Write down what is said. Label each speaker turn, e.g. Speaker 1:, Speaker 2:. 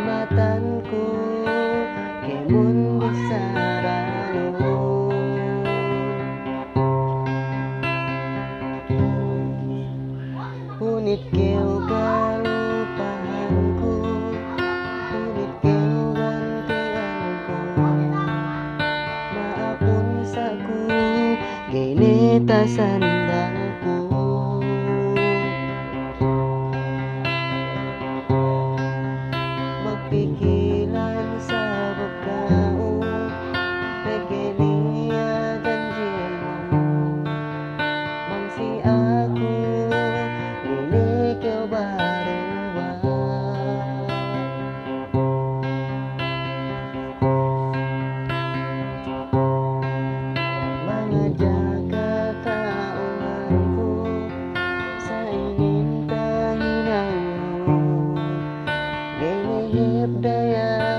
Speaker 1: matanku kemun bisa ranun unit keu kalupahanku unit keu gantianku maapun saku gini tasandangku pikiran sa pagkao Pekelia ganjeno Mangsi aku Ini kau baruwa Mengajaga kauanku Sa ingin kahinangmu Genihip daya